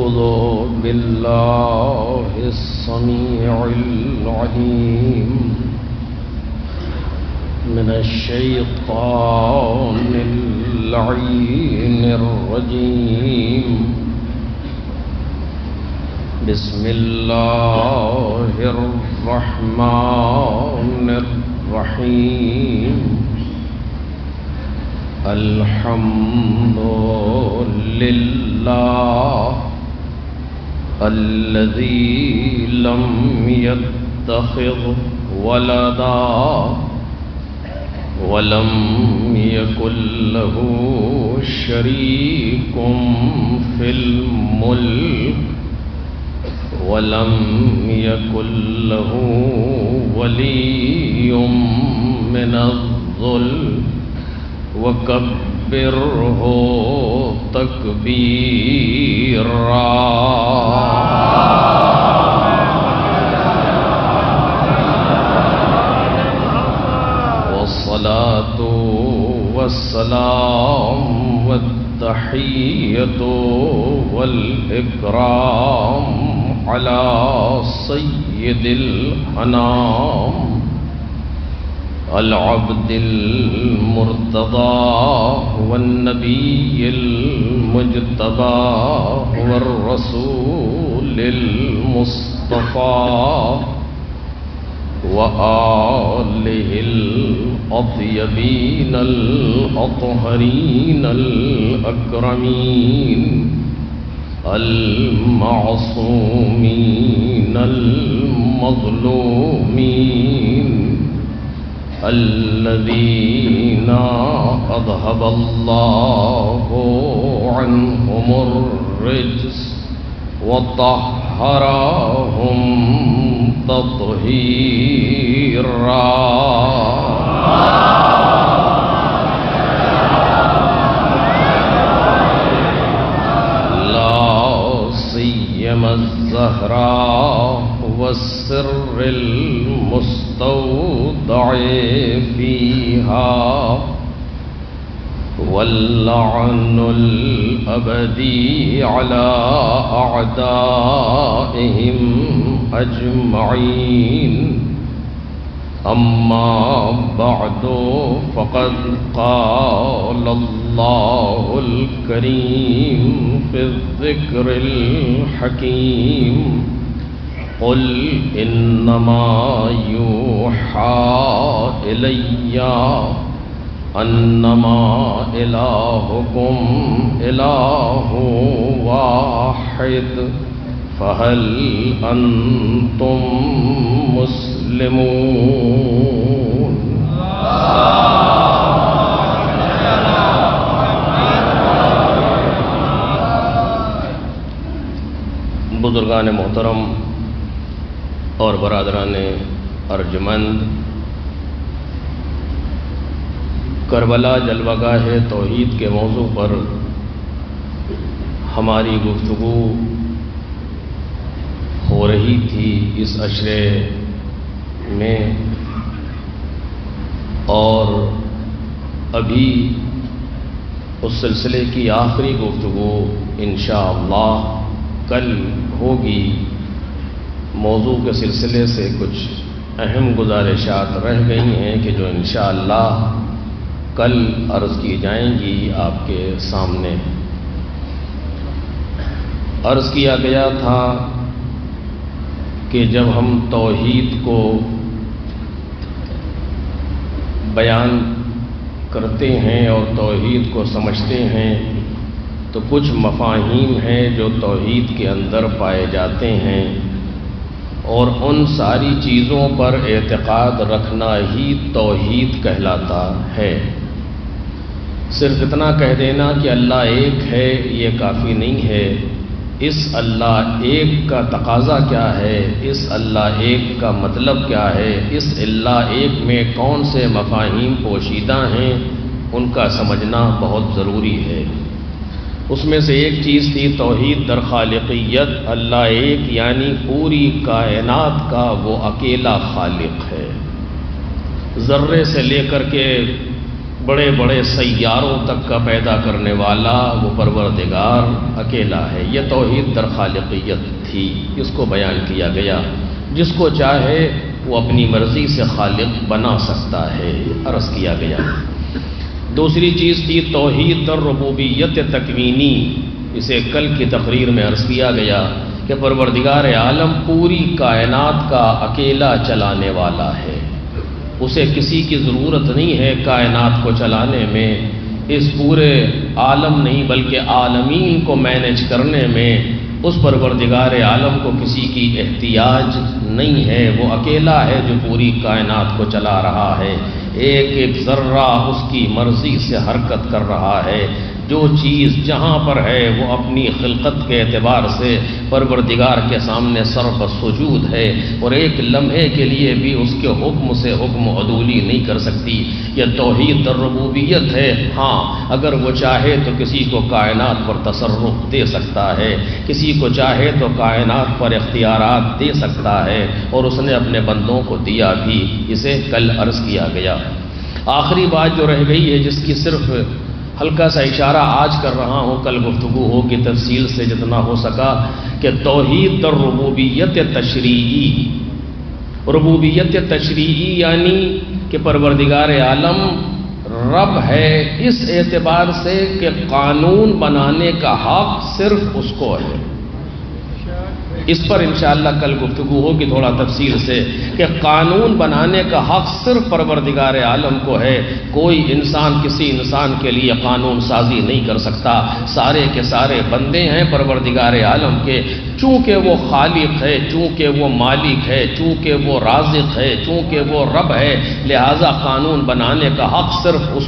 أعوذ بالله السميع العليم من الشيطان اللعين الرجيم بسم الله الرحمن الرحيم الحمد لله الذي لم يتخذ ولدا ولم يكن له شريك في الملك ولم يكن له ولي من الذل وكبره تكبيرا والصلاة والسلام والتحية والإكرام على سيد الأنام العبد المرتضى والنبي المجتبى والرسول المصطفى وآله الأطيبين الأطهرين الأكرمين المعصومين المظلومين الذين أذهب الله عنهم الرجس وطهرهم تطهيرا لا سيما الزهراء والسر المستودع فيها واللعن الأبدي على أعدائهم أجمعين أما بعد فقد قال الله الكريم في الذكر الحكيم قل إنما يوحى إلي أنما إلهكم إله واحد فهل أنتم مسلمون بزرگان محترم اور برادران ارجمند، کربلا جلوہ گاہ توحید کے موضوع پر ہماری گفتگو ہو رہی تھی اس عشرے میں، اور ابھی اس سلسلے کی آخری گفتگو انشاءاللہ کل ہوگی۔ موضوع کے سلسلے سے کچھ اہم گزارشات رہ گئی ہیں کہ جو انشاءاللہ کل عرض کی جائیں گی آپ کے سامنے۔ عرض کیا گیا تھا کہ جب ہم توحید کو بیان کرتے ہیں اور توحید کو سمجھتے ہیں تو کچھ مفاہیم ہیں جو توحید کے اندر پائے جاتے ہیں، اور ان ساری چیزوں پر اعتقاد رکھنا ہی توحید کہلاتا ہے۔ صرف اتنا کہہ دینا کہ اللہ ایک ہے یہ کافی نہیں ہے۔ اس اللہ ایک کا تقاضا کیا ہے، اس اللہ ایک کا مطلب کیا ہے، اس اللہ ایک میں کون سے مفاہیم پوشیدہ ہیں، ان کا سمجھنا بہت ضروری ہے۔ اس میں سے ایک چیز تھی توحید در خالقیت، اللہ ایک یعنی پوری کائنات کا وہ اکیلا خالق ہے۔ ذرے سے لے کر کے بڑے بڑے سیاروں تک کا پیدا کرنے والا وہ پروردگار اکیلا ہے۔ یہ توحید در خالقیت تھی، اس کو بیان کیا گیا۔ جس کو چاہے وہ اپنی مرضی سے خالق بنا سکتا ہے، عرض کیا گیا۔ دوسری چیز تھی توحید در ربوبیت تکوینی، اسے کل کی تقریر میں عرض کیا گیا کہ پروردگار عالم پوری کائنات کا اکیلا چلانے والا ہے، اسے کسی کی ضرورت نہیں ہے کائنات کو چلانے میں، اس پورے عالم نہیں بلکہ عالمین کو مینیج کرنے میں اس پروردگار عالم کو کسی کی احتیاج نہیں ہے۔ وہ اکیلا ہے جو پوری کائنات کو چلا رہا ہے، ایک ایک ذرہ اس کی مرضی سے حرکت کر رہا ہے۔ جو چیز جہاں پر ہے وہ اپنی خلقت کے اعتبار سے پروردگار کے سامنے سر بسجود ہے، اور ایک لمحے کے لیے بھی اس کے حکم سے حکم عدولی نہیں کر سکتی۔ یہ توحید ربوبیت ہے۔ ہاں اگر وہ چاہے تو کسی کو کائنات پر تصرف دے سکتا ہے، کسی کو چاہے تو کائنات پر اختیارات دے سکتا ہے، اور اس نے اپنے بندوں کو دیا بھی، اسے کل عرض کیا گیا۔ آخری بات جو رہ گئی ہے، جس کی صرف ہلکا سا اشارہ آج کر رہا ہوں، کل گفتگو ہوگی تفصیل سے جتنا ہو سکا، کہ توحید در ربوبیت تشریعی۔ ربوبیت تشریعی یعنی کہ پروردگار عالم رب ہے اس اعتبار سے کہ قانون بنانے کا حق صرف اس کو ہے۔ اس پر انشاءاللہ کل گفتگو ہوگی تھوڑا تفصیل سے، کہ قانون بنانے کا حق صرف پروردگار عالم کو ہے۔ کوئی انسان کسی انسان کے لیے قانون سازی نہیں کر سکتا، سارے کے سارے بندے ہیں پروردگار عالم کے۔ چونکہ وہ خالق ہے، چونکہ وہ مالک ہے، چونکہ وہ رازق ہے، چونکہ وہ رب ہے، لہذا قانون بنانے کا حق صرف اس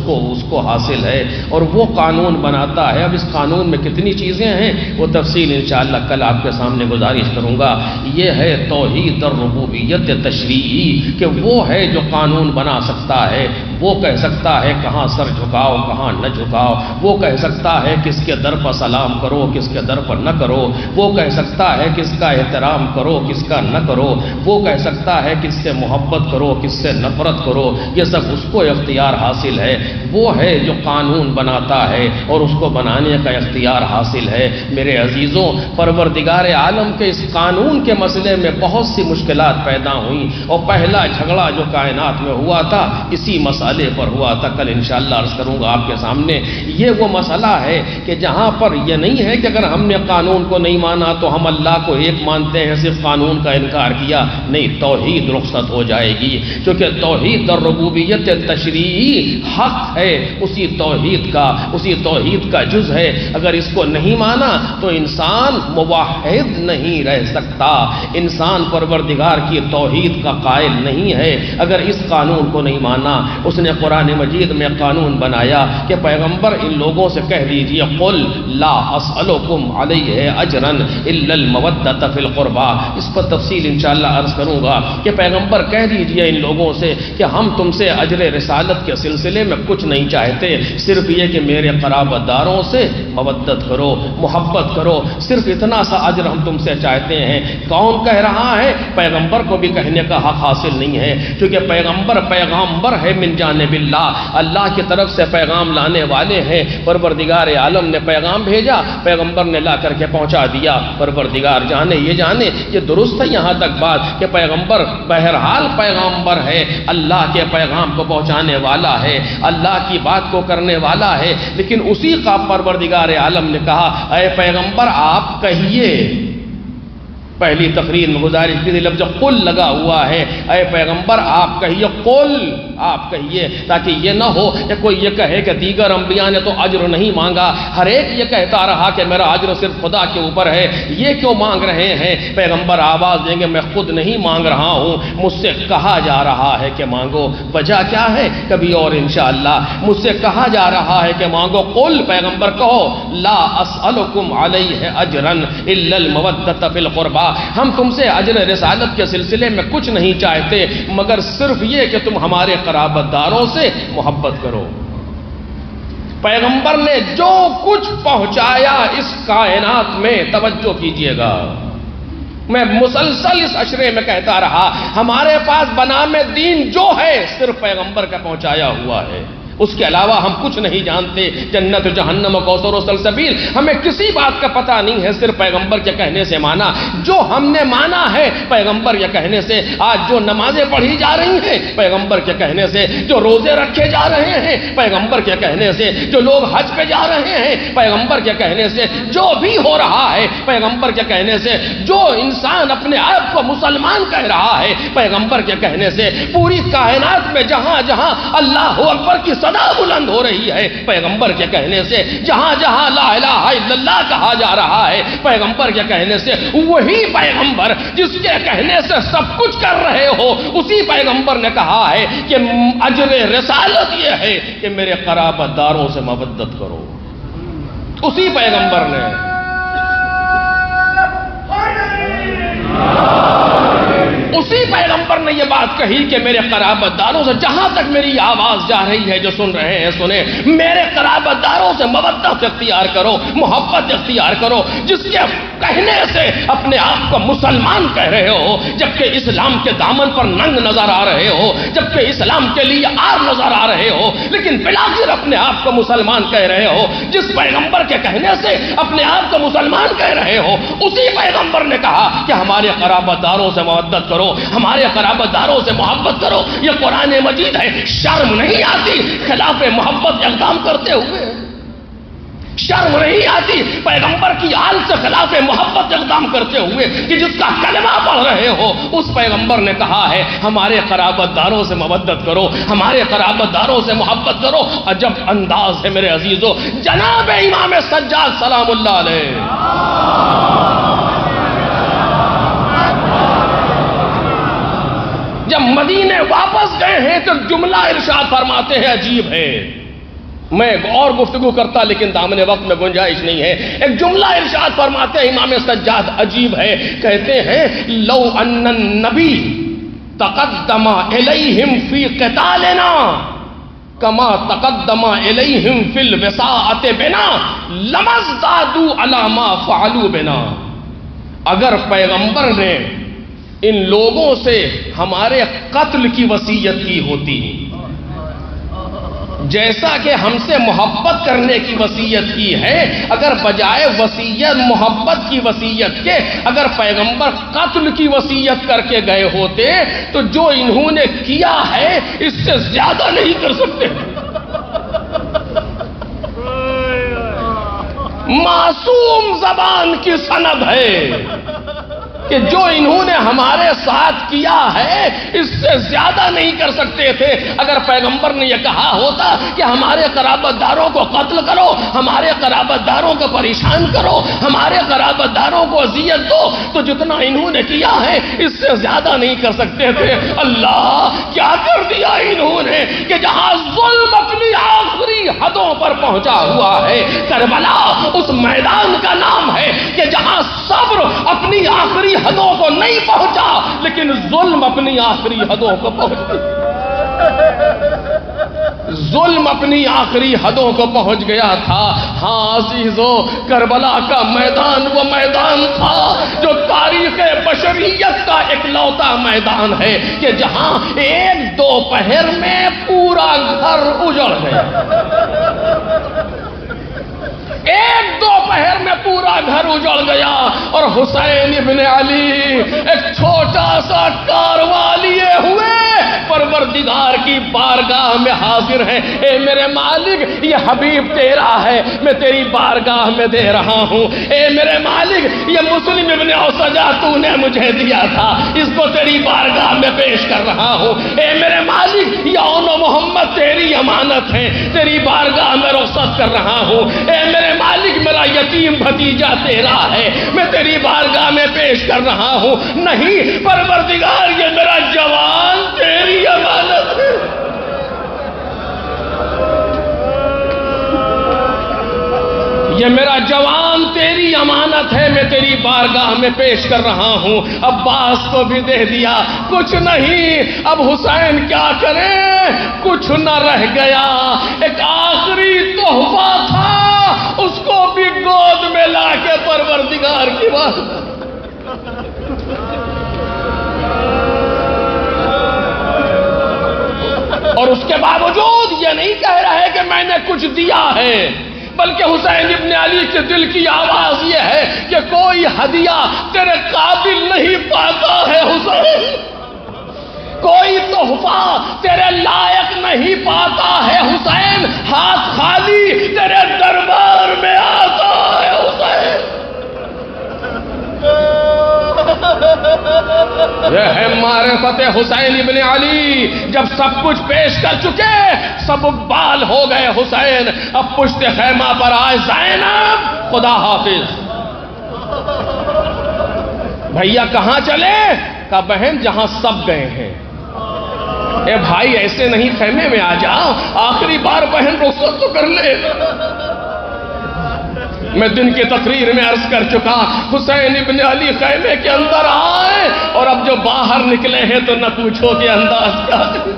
کو حاصل ہے، اور وہ قانون بناتا ہے۔ اب اس قانون میں کتنی چیزیں ہیں وہ تفصیل انشاءاللہ کل آپ کے سامنے گزارش کروں گا۔ یہ ہے توحید الربوبیت تشریعی، کہ وہ ہے جو قانون بنا سکتا ہے، وہ کہہ سکتا ہے کہاں سر جھکاؤ کہاں نہ جھکاؤ، وہ کہہ سکتا ہے کس کے در پر سلام کرو کس کے در پر نہ کرو، وہ کہہ سکتا ہے کس کا احترام کرو کس کا نہ کرو، وہ کہہ سکتا ہے کس سے محبت کرو کس سے نفرت کرو، یہ سب اس کو اختیار حاصل ہے۔ وہ ہے جو قانون بناتا ہے اور اس کو بنانے کا اختیار حاصل ہے۔ میرے عزیزوں، پروردگار عالم کے اس قانون کے مسئلے میں بہت سی مشکلات پیدا ہوئیں، اور پہلا جھگڑا جو کائنات میں ہوا تھا اسی مسئلے پر ہوا تھا۔ کل انشاءاللہ عرض کروں گا آپ کے سامنے۔ یہ وہ مسئلہ ہے کہ جہاں پر یہ نہیں ہے کہ اگر ہم نے قانون کو نہیں مانا تو ہم اللہ کو ایک مانتے ہیں، صرف قانون کا انکار کیا، نہیں، توحید رخصت ہو جائے گی، کیونکہ توحید اور ربوبیت تشریعی حق ہے، اسی توحید کا جز ہے۔ اگر اس کو نہیں مانا تو انسان موحد نہیں رہ سکتا، انسان پروردگار کی توحید کا قائل نہیں ہے اگر اس قانون کو نہیں مانا۔ اس نے قرآن مجید میں قانون بنایا کہ پیغمبر ان لوگوں سے کہہ دیجئے قل لا اسألکم علیہ اجرا الا المودۃ فی القربى۔ اس پر تفصیل انشاءاللہ عرض کروں گا کہ پیغمبر کہہ دیجئے ان لوگوں سے کہ ہم تم سے اجر رسالت کے سلسلے میں کچھ نہیں چاہتے، صرف یہ کہ میرے قرابت داروں سے مودت کرو، محبت کرو، صرف اتنا سا اجر ہم تم سے چاہتے ہیں۔ کون کہہ رہا ہے؟ پیغمبر کو بھی کہنے کا حق حاصل نہیں ہے، کیونکہ پیغمبر ہے من جانب اللہ، اللہ کی طرف سے پیغام لانے والے ہیں۔ پروردگار عالم نے پیغام بھیجا، پیغمبر نے لا کر کے پہنچا دیا۔ پروردگار جانے یہ درست ہے یہاں تک بات کہ پیغمبر بہرحال پیغمبر ہے، اللہ کے پیغام کو پہنچانے والا ہے، اللہ کی بات کو کرنے والا ہے، لیکن اسی کا پروردگار عالم نے کہا اے پیغمبر آپ کہیے۔ پہلی تقریر میں گزارش کی تھی، لفظ قل لگا ہوا ہے، اے پیغمبر آپ کہیے، قل آپ کہیے، تاکہ یہ نہ ہو کہ کوئی یہ کہے کہ دیگر انبیاء نے تو اجر نہیں مانگا، ہر ایک یہ کہتا رہا کہ میرا اجر صرف خدا کے اوپر ہے، یہ کیوں مانگ رہے ہیں؟ پیغمبر آواز دیں گے میں خود نہیں مانگ رہا ہوں، مجھ سے کہا جا رہا ہے کہ مانگو۔ وجہ کیا ہے کبھی اور انشاءاللہ، مجھ سے کہا جا رہا ہے کہ مانگو۔ قل پیغمبر کہو لا اسألکم علیہ اجرا الا المودۃ فی القربى، ہم تم سے اجر رسالت کے سلسلے میں کچھ نہیں چاہتے مگر صرف یہ کہ تم ہمارے قرابت داروں سے محبت کرو۔ پیغمبر نے جو کچھ پہنچایا اس کائنات میں، توجہ کیجئے گا، میں مسلسل اس عشرے میں کہتا رہا، ہمارے پاس بنام دین جو ہے صرف پیغمبر کا پہنچایا ہوا ہے۔ اس کے علاوہ ہم کچھ نہیں جانتے. جنت جہنم و کوثر و سلسبیل ہمیں کسی بات کا پتہ نہیں ہے, صرف پیغمبر کے کہنے سے مانا. جو ہم نے مانا ہے پیغمبر کے کہنے سے, آج جو نمازیں پڑھی جا رہی ہیں پیغمبر کے کہنے سے, جو روزے رکھے جا رہے ہیں پیغمبر کے کہنے سے, جو لوگ حج پہ جا رہے ہیں پیغمبر کے کہنے سے, جو بھی ہو رہا ہے پیغمبر کے کہنے سے, جو انسان اپنے آپ کو مسلمان کہہ رہا ہے پیغمبر کے کہنے سے, پوری کائنات میں جہاں جہاں اللہ اکبر کی صدا بلند ہو رہی ہے پیغمبر کے کہنے سے, جہاں جہاں لا الہ الا اللہ کہا جا رہا ہے پیغمبر کے کہنے سے, وہی پیغمبر جس کے کہنے سے سب کچھ کر رہے ہو, اسی پیغمبر نے کہا ہے کہ اجر رسالت یہ ہے کہ میرے قرابت داروں سے مودت کرو. اسی پیغمبر نے یہ بات کہی کہ میرے قرابت داروں سے, جہاں تک میری آواز جا رہی ہے جو سن رہے ہیں سنیں, میرے قرابت داروں سے مودت اختیار کرو, محبت اختیار کرو. جس کے کہنے سے اپنے آپ کو مسلمان کہہ رہے ہو جبکہ اسلام کے دامن پر ننگ نظر آ رہے ہو, جبکہ اسلام کے لیے آر نظر آ رہے ہو, لیکن بلاخر اپنے آپ کو مسلمان کہہ رہے ہو. جس پیغمبر کے کہنے سے اپنے آپ کو مسلمان کہہ رہے ہو, اسی پیغمبر نے کہا کہ ہمارے قرابت داروں سے مودت کرو, ہمارے قرابت داروں سے محبت کرو. یہ قرآن مجید ہے. شرم نہیں آتی خلاف محبت اقدام کرتے ہوئے؟ شرم نہیں آتی پیغمبر کی آل سے خلاف محبت اقدام کرتے ہوئے کہ جس کا کلمہ پڑھ رہے ہو اس پیغمبر نے کہا ہے ہمارے قرابت داروں سے مودت کرو, ہمارے قرابت داروں سے محبت کرو. عجب انداز ہے میرے عزیزو جناب امام سجاد سلام اللہ علیہ. جب مدینے واپس گئے ہیں تو جملہ ارشاد فرماتے ہیں, عجیب ہے, میں اور گفتگو کرتا لیکن دامن وقت میں گنجائش نہیں ہے. ایک جملہ ارشاد فرماتے ہیں امام سجاد, عجیب ہے, کہتے ہیں لو ان النبی تقدم الیہم فی قتالنا کما تقدم الیہم فی الوساعۃ بنا لما ازدادوا علی ما فعلوا بنا. اگر پیغمبر نے ان لوگوں سے ہمارے قتل کی وصیت کی ہوتی, جیسا کہ ہم سے محبت کرنے کی وصیت کی ہے, اگر بجائے وصیت محبت کی وصیت کے اگر پیغمبر قتل کی وصیت کر کے گئے ہوتے تو جو انہوں نے کیا ہے اس سے زیادہ نہیں کر سکتے. معصوم زبان کی سند ہے کہ جو انہوں نے ہمارے ساتھ کیا ہے اس سے زیادہ نہیں کر سکتے تھے. اگر پیغمبر نے یہ کہا ہوتا کہ ہمارے قرابت داروں کو قتل کرو, ہمارے قرابت داروں کو پریشان کرو, ہمارے قرابت داروں کو اذیت دو, تو جتنا انہوں نے کیا ہے اس سے زیادہ نہیں کر سکتے تھے. اللہ کیا کر دیا انہوں نے کہ جہاں ظلم اپنی آخری حدوں پر پہنچا ہوا ہے, کربلا اس میدان کا نام ہے کہ جہاں صبر اپنی آخری حدوں کو نہیں پہنچا لیکن ظلم اپنی آخری حدوں کو پہنچ گیا. ظلم اپنی آخری حدوں کو پہنچ گیا تھا. ہاں عزیزو, کربلا کا میدان وہ میدان تھا جو تاریخ بشریت کا اکلوتا میدان ہے کہ جہاں ایک دوپہر میں پورا گھر اجڑ گیا. ایک دوپہر میں پورا گھر اجڑ گیا اور حسین ابن علی ایک چھوٹا سا کارواں لیے ہوئے پروردگار کی بارگاہ میں حاضر ہیں. اے میرے مالک یہ حبیب تیرا ہے, میں تیری بارگاہ میں دے رہا ہوں. اے میرے مالک یہ مسلم ابن اوسجا تو نے مجھے دیا تھا, اس کو تیری بارگاہ میں پیش کر رہا ہوں. اے میرے مالک یہ اون و محمد تیری امانت ہے, تیری بارگاہ میں رخصت کر رہا ہوں. اے میرے مالک میرا یتیم بھتیجا تیرا ہے, میں تیری بارگاہ میں پیش کر رہا ہوں. نہیں پروردگار یہ میرا جوان تیری امانت ہے. یہ میرا جوان تیری امانت ہے, میں تیری بارگاہ میں پیش کر رہا ہوں. عباس کو بھی دے دیا, کچھ نہیں. اب حسین کیا کریں, کچھ نہ رہ گیا. ایک آخری تحفہ تھا, اس کو بھی گود میں لا کے پروردگار کی بات. اور اس کے باوجود یہ نہیں کہہ رہے میں نے کچھ دیا ہے، بلکہ حسین ابن علی کے دل کی آواز یہ ہے کہ کوئی ہدیہ تیرے قابل نہیں پاتا ہے حسین، کوئی تحفہ تیرے لائق نہیں پاتا ہے حسین، ہاتھ خالی تیرے دربار میں آتا ہے حسین۔ یہ ہے معرفت حسین ابن علی۔ جب سب کچھ پیش کر چکے، سب بال ہو گئے حسین، اب پشت خیمہ پر آئے زینب، خدا حافظ۔ بھیا کہاں چلے؟ کہا بہن جہاں سب گئے ہیں۔ اے بھائی ایسے نہیں، خیمے میں آ جاؤ، آخری بار بہن رخصت تو کر لے۔ میں دن کی تقریر میں عرض کر چکا، حسین ابن علی خیمے کے اندر آئے اور اب جو باہر نکلے ہیں تو نہ پوچھو کہ انداز کیا ہے،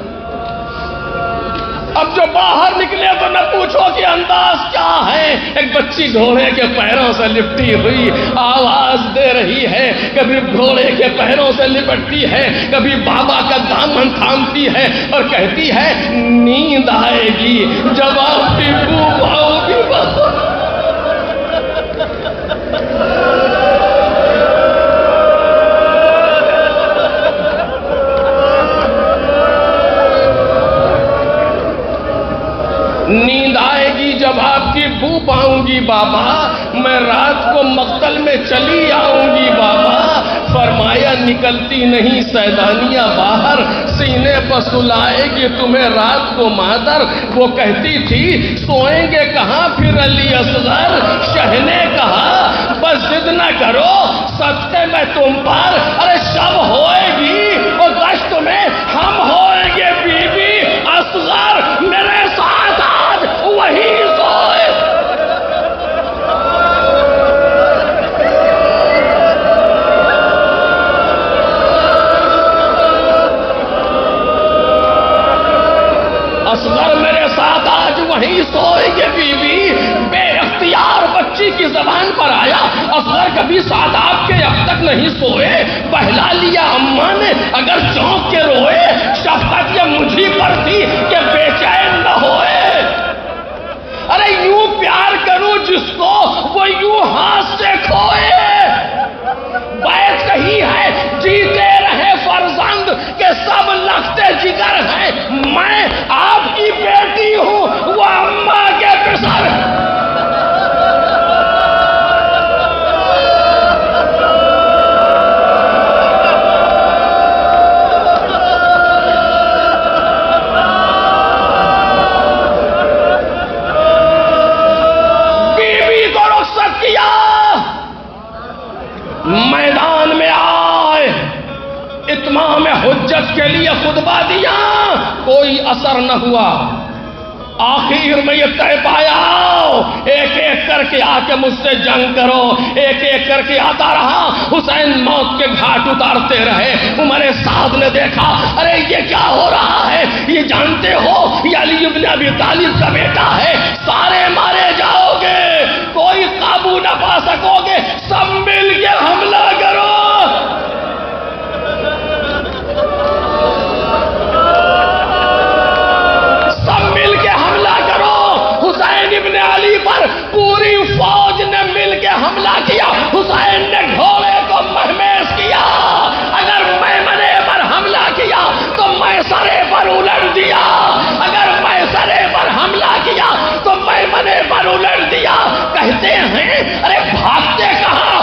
اب جو باہر نکلے تو نہ پوچھو کہ انداز کیا ہے۔ ایک بچی گھوڑے کے پیروں سے لپٹی ہوئی آواز دے رہی ہے، کبھی گھوڑے کے پیروں سے لپٹتی ہے، کبھی بابا کا دامن تھامتی ہے اور کہتی ہے نیند آئے گی جب آپ کی بھوک آؤ گی بابا۔ نیند آئے گی جب آپ کی بو پاؤں گی بابا، میں رات کو مقتل میں چلی آؤں گی بابا۔ فرمایا نکلتی نہیں سیدانیہ باہر، سینے پر سلائے گی تمہیں رات کو مادر۔ وہ کہتی تھی سوئیں گے کہاں پھر علی اصغر، شہ نے کہا بس ضد نہ کرو صدقے میں تم پر، ارے شب ہوئے گی اور گشت میں ہم ہوئیں گے بی بی اصغر، میرے ساتھ آج وہی سوئے۔ اصغر میرے ساتھ آج وہیں سوئیں گے بی بی۔ بے اختیار بچی کی زبان پر آیا، اصغر کبھی ساداب کے اب تک نہیں سوئے، بہلا لیا اماں نے اگر چونک کے روئے، شفقت یہ مجھی پر تھی کہ بے چین نہ ہوئے۔ ارے یوں پیار کروں جس کو وہ یوں ہاتھ سے کھوئے، بیت کہی ہے جیتے رہے فرزند کہ سب لختے جگر ہیں، میں آپ کی بیٹی ہوں وہ اماں کے پسر۔ میدان میں آئے، اتمام حجت کے لیے خطبہ دیا، کوئی اثر نہ ہوا۔ آخر میں یہ طے پایا ایک ایک کر کے آ کے مجھ سے جنگ کرو، ایک ایک کر کے آتا رہا، حسین موت کے گھاٹ اتارتے رہے۔ عمر سعد نے دیکھا ارے یہ کیا ہو رہا ہے، یہ جانتے ہو یہ علی بن ابی طالب کا بیٹا ہے، سارے مارے جاؤ گے، کوئی قابو نہ پا سکو گے، سب مل کے حملہ کرو۔ پر پوری فوج نے مل کے حملہ کیا، حسین نے گھوڑے کو مہمیز کیا، اگر میمنے پر حملہ کیا تو میسرے پر الٹ دیا، اگر میسرے پر حملہ کیا تو میمنے پر الٹ دیا۔ کہتے ہیں ارے بھاگتے کہاں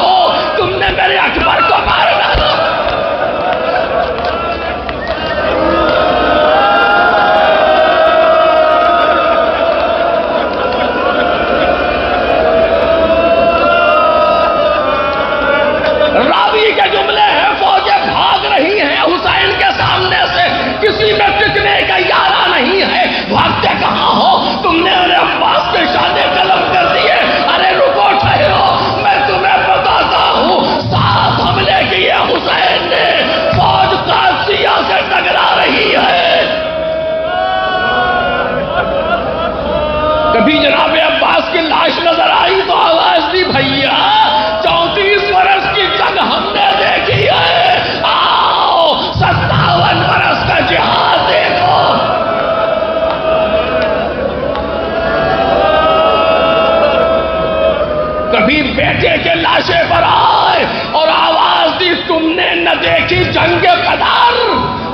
نہ دیکھی جنگ بدر،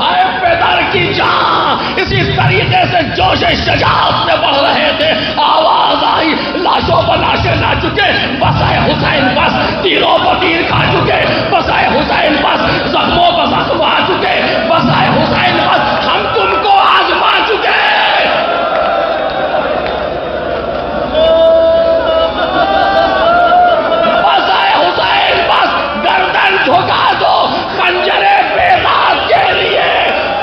اے پدر کی جان، اسی طریقے سے جوش شجاعت میں بڑھ رہے تھے، آواز آئی لاشوں پر لاشیں لا چکے، بس اے حسین بس، تیروں پر تیر کھا چکے، بس اے حسین بس، زخموں پر زخم آ چکے، بس اے حسین بس، ہم تم کو آزما چکے۔ بس اے حسین بس، گردن جھکا دو خنجرے بیداد کے لیے،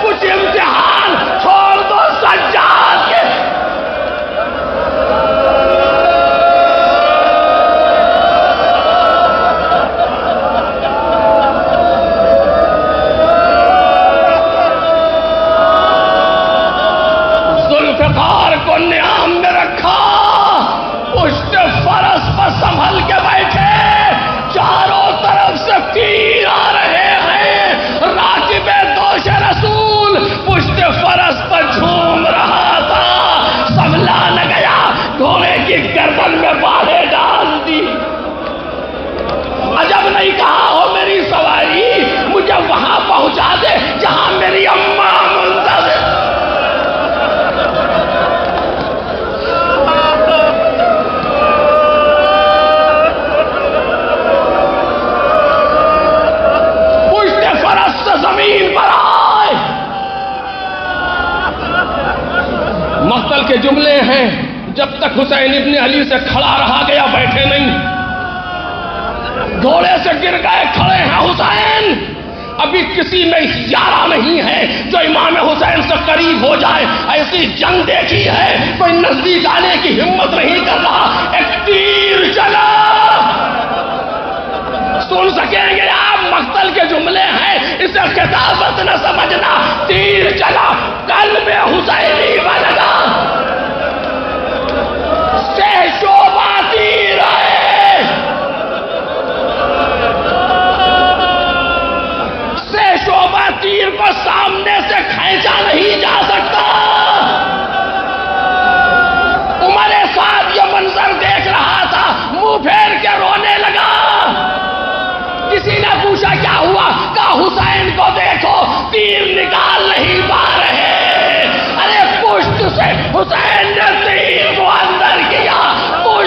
کچھ امتحان چھوڑ دو سجاد کے۔ ذوالفقار کو نیام میں رکھا، پشت فرس پر سنبھل کے بیٹھے، چاروں طرف سے تیر آ رہے ہیں، راکب دوش رسول پشت فرس پر جھوم رہا تھا، سنبھلا نہ گیا، گھوڑے کی گردن میں باڑیں ڈال دی۔ عجب نہیں کہا ہو میری سواری، مجھے وہاں پہنچا دے جہاں میری اماں منتظر۔ زمین پر آئے، مقتل کے جملے ہیں، جب تک حسین ابن علی سے کھڑا رہا گیا بیٹھے نہیں، گھوڑے سے گر گئے کھڑے ہیں حسین، ابھی کسی میں اختیار نہیں ہے جو امام حسین سے قریب ہو جائے، ایسی جنگ دیکھی ہے کوئی نزدیک آنے کی ہمت نہیں کر رہا، ایک تیر چلا، سن سکیں گے آپ مقتل کے جملے ہیں، اسے خطابت نہ سمجھنا، تیر چلا قلب حسینی بلگا، سے شعبہ تیر ہے، سے شعبہ تیر کو سامنے سے کھینچا نہیں جا سکتا۔ عمر صاحب یہ منظر دیکھ رہا تھا، منہ پھیر کے رونے لگا۔ کسی نے پوچھا کیا ہوا؟ کہا حسین کو دیکھو تیر نکال نہیں پا رہے۔ ارے پشت سے حسین نے تیر کو اندر کیا، تو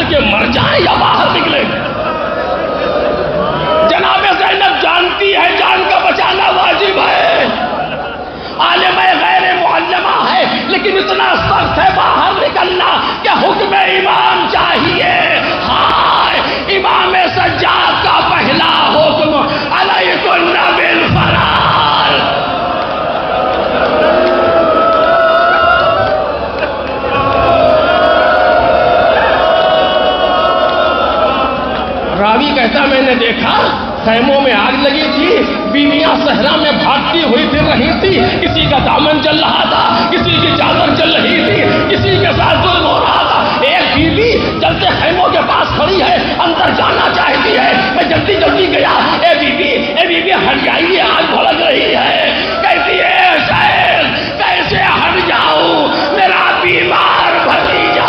کے مر جائیں یا باہر نکلیں گے؟ جناب زینب جانتی ہے جان کا بچانا واجب ہے، عالمہ غیر معلمہ ہے، لیکن اتنا سخت ہے باہر نکلنا کہ حکم امام چاہیے۔ ہائے امام سجاد کا پہلا حکم علیکم بالفرار۔ راوی کہتا میں نے دیکھا خیموں میں آگ لگی تھی، بیویاں صحرا میں بھاگتی ہوئی پھر رہی تھی، کسی کا دامن جل رہا تھا، کسی کی چادر جل رہی تھی، کسی کے ساتھ ظلم ہو رہا تھا۔ ایک بیوی جلتے خیموں کے پاس کھڑی ہے، اندر جانا چاہتی ہے، میں جلدی جلدی گیا، اے بی بی ہٹ جائیے، آگ بھڑک رہی ہے۔ کہتی ہے شاید کیسے ہٹ جاؤں، میرا بیمار بھتیجا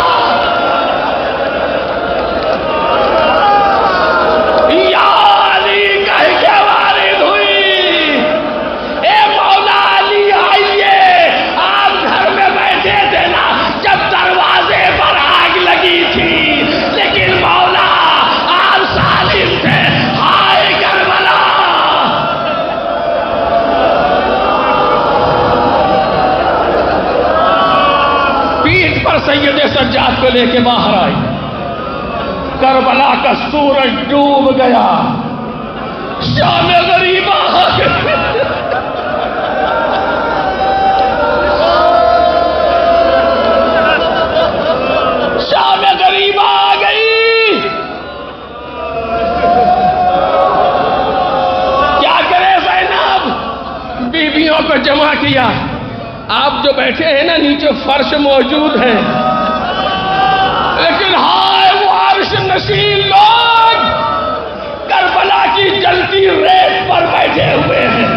سید سجاد کو لے کے باہر آئی۔ کربلا کا سورج ڈوب گیا، شام غریبہ آ گئی۔ شام غریبہ آ گئی۔ کیا کرے زینب؟ بیویوں کو جمع کیا۔ آپ جو بیٹھے ہیں نا نیچے فرش موجود ہے، لیکن ہائے وہ عرش نشین لوگ کربلا کی جلتی ریت پر بیٹھے ہوئے ہیں۔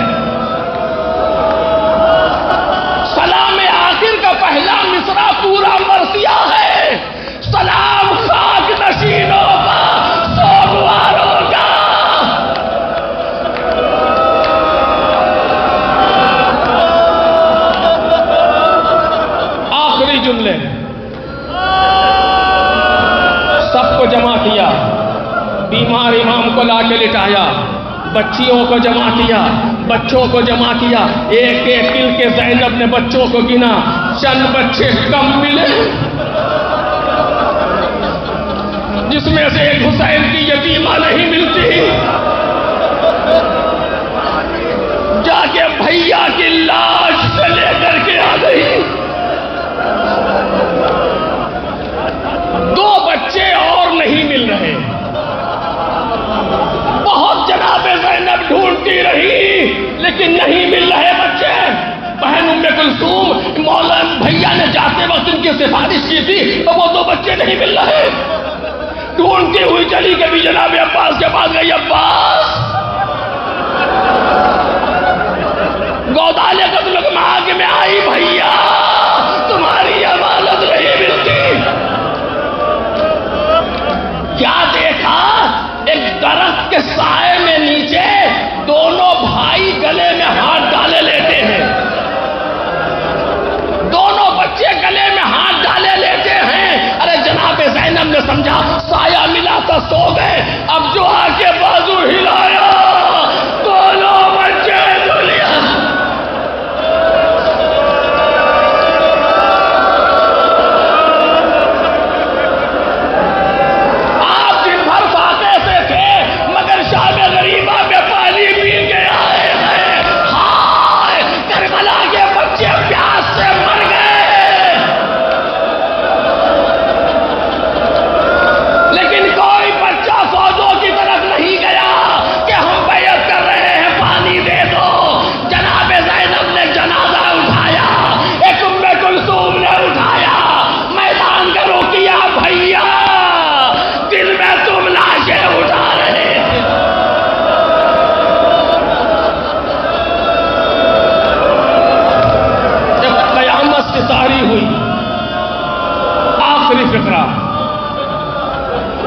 سلام آخر کا پہلا مصرع پورا مرثیہ ہے، سلام خاک نشینوں کا، سوگواروں کا۔ جملے سب کو جمع کیا، بیمار امام کو لا کے لٹایا، بچیوں کو جمع کیا، بچوں کو جمع کیا، ایک ایک دل کے زینب نے بچوں کو گنا، چند بچے کم ملے، جس میں سے ایک حسین کی یتیمہ نہیں ملتی، جا کے بھیا کی لاش سے لے کر کے آ گئی۔ دو بچے اور نہیں مل رہے، بہت جناب زینب ڈھونڈتی رہی لیکن نہیں مل رہے بچے۔ بہن ام کلثوم مولا بھیا نے جاتے وقت ان کی سفارش کی تھی تو وہ دو بچے نہیں مل رہے، ڈھونڈتی ہوئی چلی، کبھی جناب عباس کے پاس گئی، عباس گودالے قتل کے محاکمے میں آئی، بھیا تمہاری امانت نہیں ملتی۔ کیا دیکھا؟ ایک درخت کے سائے میں نیچے دونوں بھائی گلے میں ہاتھ ڈالے لیتے ہیں، دونوں بچے گلے میں ہاتھ ڈالے لیتے ہیں۔ ارے جناب زینب نے سمجھا سایہ ملا تو سو گئے، اب جو آ کے بازو ہلایا دونوں بچے دنیا۔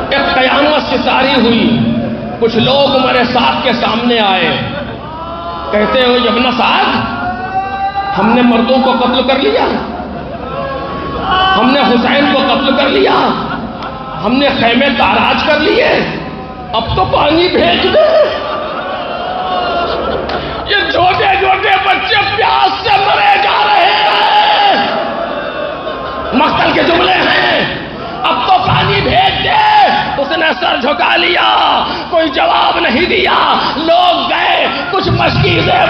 ایک قیامت سے ساری ہوئی، کچھ لوگ ہمارے ساتھ کے سامنے آئے، کہتے ہو ابن سعد ہم نے مردوں کو قتل کر لیا، ہم نے حسین کو قتل کر لیا، ہم نے خیمے تاراج کر لیے، اب تو پانی بھیج دے۔ یہ چھوٹے چھوٹے بچے پیاس سے مرے جا رہے ہیں، مقتل کے جملے ہیں، اب تو پانی بھیج دے۔ اس نے سر جھکا لیا، کوئی جواب نہیں دیا۔ لوگ گئے، کچھ مشکیزیں